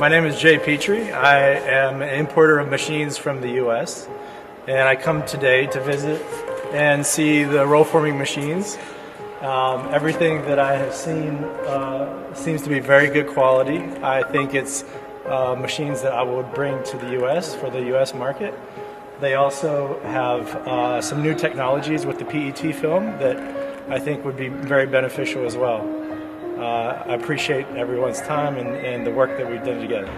My name is Jay Petrie. I am an importer of machines from the U.S. and I come today to visit and see the roll forming machines. Everything that I have seen seems to be very good quality. I think it's machines that I would bring to the U.S. for the U.S. market. They also have some new technologies with the PET film that I think would be very beneficial as well. I appreciate everyone's time and the work that we've done together.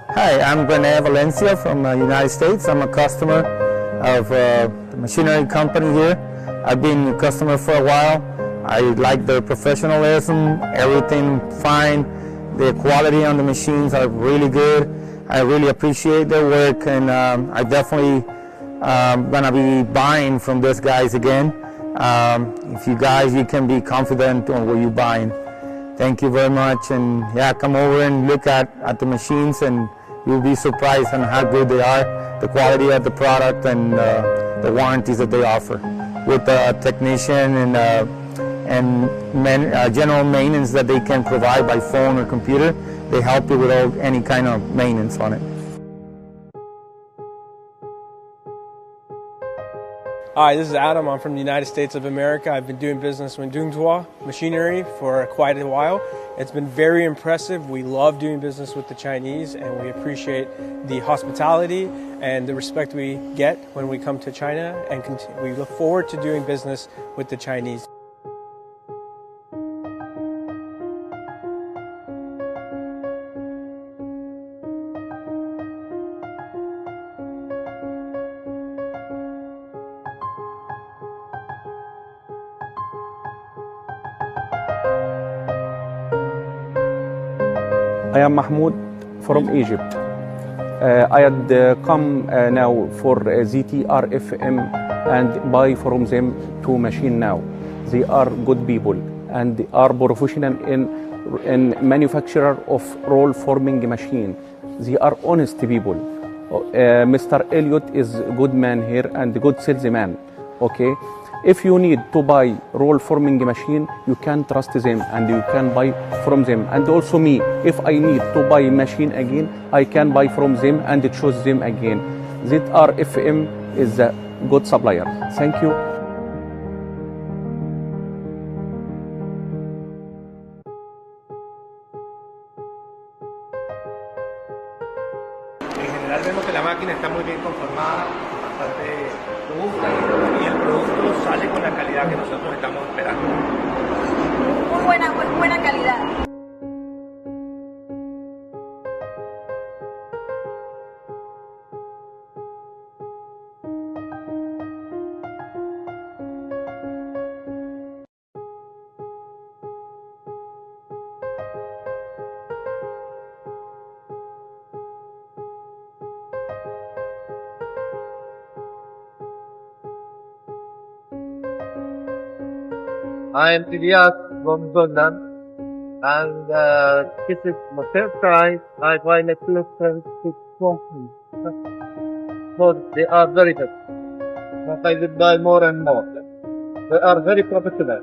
Hi, I'm Rene Valencia from the United States. I'm a customer of the machinery company here. I've been a customer for a while. I like their professionalism, everything fine. The quality on the machines are really good. I really appreciate their work, and I definitely gonna be buying from these guys again. If you can be confident on what you're buying. Thank you very much, and yeah, come over and look at the machines and you'll be surprised on how good they are, the quality of the product and the warranties that they offer. With the technician and general maintenance that they can provide by phone or computer, they help you with any kind of maintenance on it. Hi, this is Adam. I'm from the United States of America. I've been doing business with Dungtua Machinery for quite a while. It's been very impressive. We love doing business with the Chinese, and we appreciate the hospitality and the respect we get when we come to China, and we look forward to doing business with the Chinese. I am Mahmoud from Egypt. I had come now for ZTRFM and buy from them two machines now. They are good people and are professional in manufacturer of roll forming machine. They are honest people. Mr. Elliot is a good man here and a good salesman. Okay. If you need to buy roll forming machine, you can trust them and you can buy from them. And also me, if I need to buy machine again, I can buy from them and choose them again. ZRFM is a good supplier. Thank you. En general vemos que la máquina está muy bien conformada, bastante robusta y el producto sale con la calidad que nosotros estamos esperando. Muy buena calidad. I am Ilyas from Jordan, and this is my first time I buy meticulous company. Because they are very good. But I will buy more and more. They are very professional.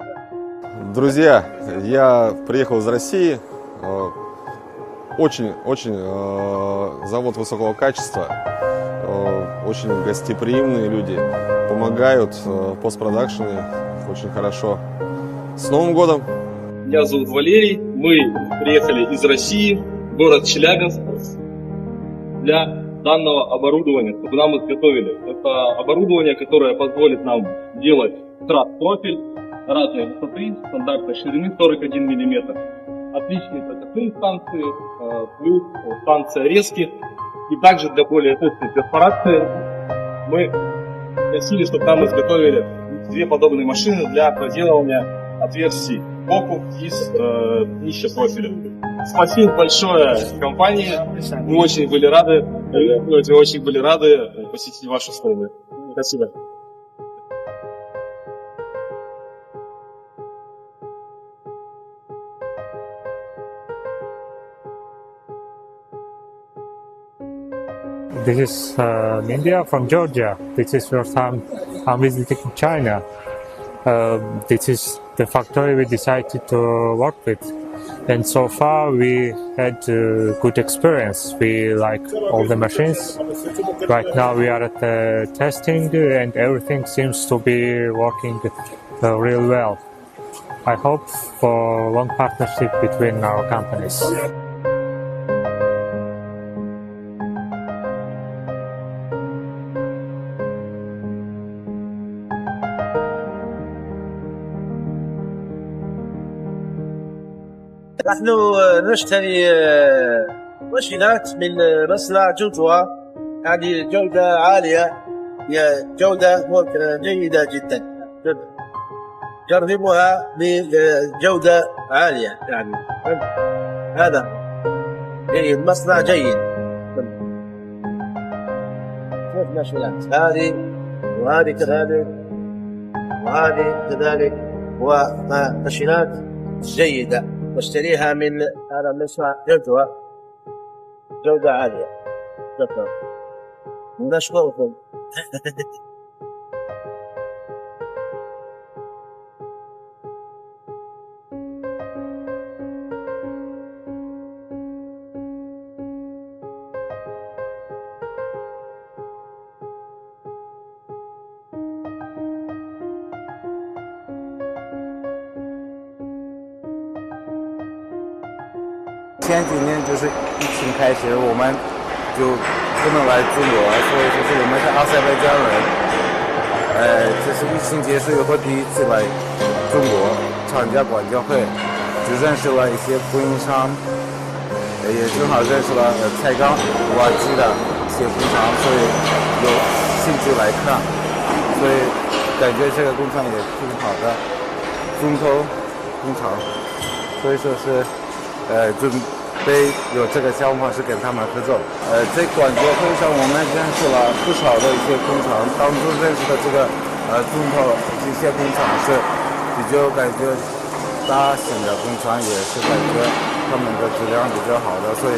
Друзья, я приехал из России. Очень завод высокого качества. Очень гостеприимные люди. Помогают в постпродакшене очень хорошо. С Новым годом! Меня зовут Валерий, мы приехали из России, город Челябинск, для данного оборудования, чтобы нам изготовили. Это оборудование, которое позволит нам делать трас-профиль разной высоты, стандартной ширины 41 мм, отличные прокатные станции, плюс станция резки, и также для более точной перфорации мы просили, чтобы нам изготовили две подобные машины для проделывания отверстий сбоку из днища профиля. Спасибо большое компании. Мы очень были рады посетить вашу сторону. Спасибо. This is India from Georgia. This is your time I'm visiting China. this is the factory we decided to work with. And so far we had a good experience. We like all the machines. Right now we are at the testing and everything seems to be working real well. I hope for a long partnership between our companies. نحن نشتري ماشينات من مصنع جوجوا، يعني جودة عالية، هي جودة جيدة جدا، جربوها بجودة عالية يعني. هذا جيد، مصنع جيد. ثلاث ماشينات، هذه وهذه كذلك وهذه كذلك، وماشينات جيدة نشتريها من هذا المصنع جودة، جودة عالية. شكرا، نشكركم.前几年就是疫情开始，我们就不能来中国，所以就是我们是阿塞拜疆人。这是疫情结束以后第一次来中国参加管教会，就认识了一些供应商，也正好认识了彩钢、瓦机的一些工厂，所以有兴趣来看，所以感觉这个工厂也挺好的，中投工厂，所以说是准备有这个想法是跟他们合作。在管教会上我们认识了不少的一些工厂，当中认识的这个中投机械工厂是比较感觉大型的工厂，也是感觉他们的质量比较好的，所以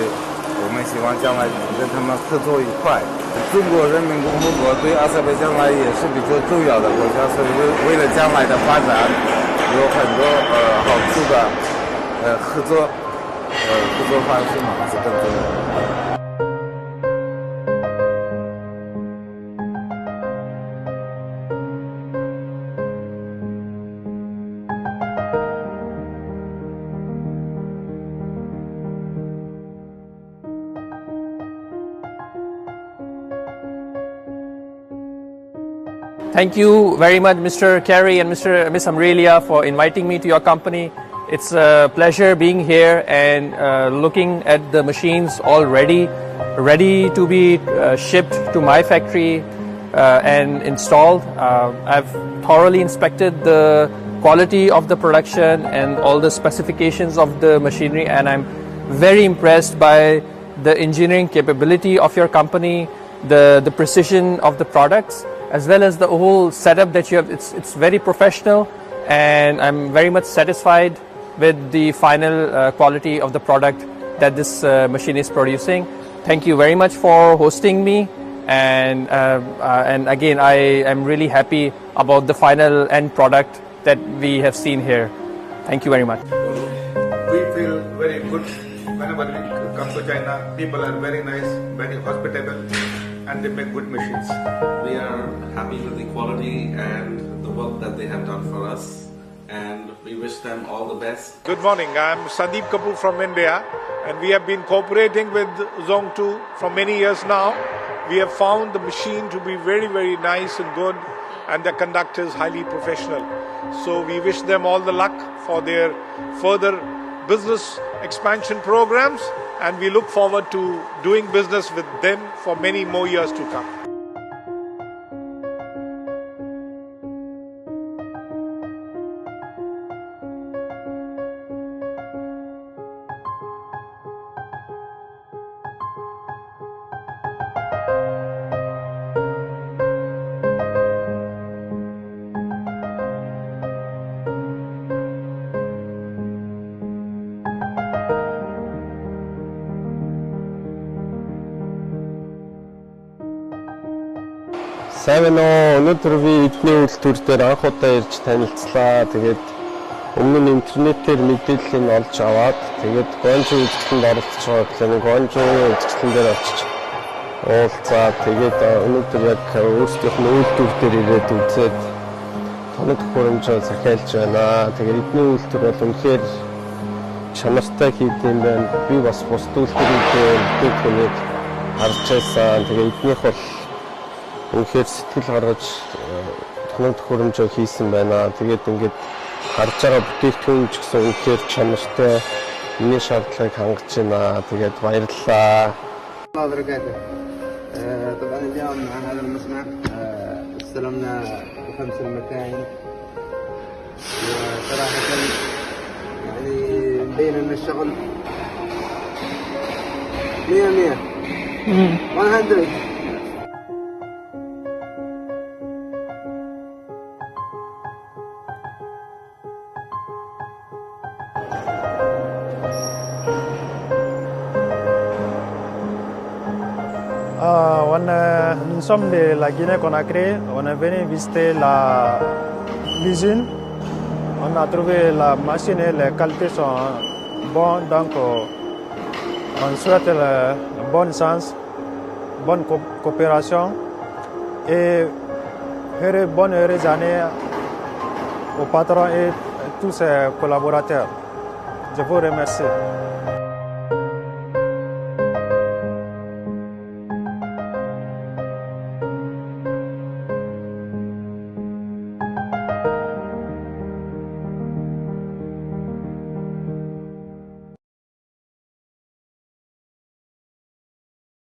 我们希望将来跟他们合作一块。中国人民共和国对阿塞拜疆来也是比较重要的国家，所以为了将来的发展有很多好处的合作方式嘛，是更重要的。Thank you very much, Mr. Carey and Miss Amrelia, for inviting me to your company. It's a pleasure being here and looking at the machines all ready to be shipped to my factory and installed. I've thoroughly inspected the quality of the production and all the specifications of the machinery, and I'm very impressed by the engineering capability of your company, the precision of the products, as well as the whole setup that you have. It's very professional, and I'm very much satisfied with the final quality of the product that this machine is producing. Thank you very much for hosting me, and again I am really happy about the final end product that we have seen here. Thank you very much. We feel very good whenever we come to China. People are very nice, very hospitable, and they make good machines. We are happy with the quality and the work that they have done for us, and we wish them all the best. Good morning, I'm Sandeep Kapoor from India, and we have been cooperating with Zongtu for many years now. We have found the machine to be very, very nice and good, and the conductor is highly professional. So we wish them all the luck for their further business expansion programs, and we look forward to doing business with them for many more years to come. Сайн байна уу? Өнөөдөр би эдний үйлдвэр дээр анх удаа ирж танилцлаа. Тэгээд өмнө нь интернетээр мэдээллийг олж аваад тэгээд гонжо үйлдвэрлэнд оролцож байгаа гэхлээр гонжогийн үйлдвэрлэлэн дээр очиж уулзаа. Тэгээд өнөөдөр яг өөрсдийнх нь үйлдвэр дээр ирээд үзээд тоног төхөөрөмжөө захиалж байна. Тэгээд эдний үйлдвэр бол үнэхээр чанартай хийдэм байна. Би бас бусд үйлдвэрүүдээ бүтээгдэхүүнийг харж байсан. Тэгээд эднийх бол үнэхээр сэтгэл гаргаж тоног төхөөрөмжөө хийсэн байна. Тэгээд ингээд харж байгаа бүтээгдэхүүн ч гэсэн үнэхээр чанартай миний шаардлагыг хангаж байна. Тэгээд баярлалаа. طبعا اليوم مع هذا المصنع استلمنا ب5 المكاين وصراحة يعني مبين ان الشغل 100 100 Nous sommes de la Guinée-Conakry. On est venu visiter l'usine. On a trouvé la machine et les qualités sont bonnes. Donc, on souhaite bonne chance, bonne coopération et bonne heureuse année au patron et tous ses collaborateurs. Je vous remercie.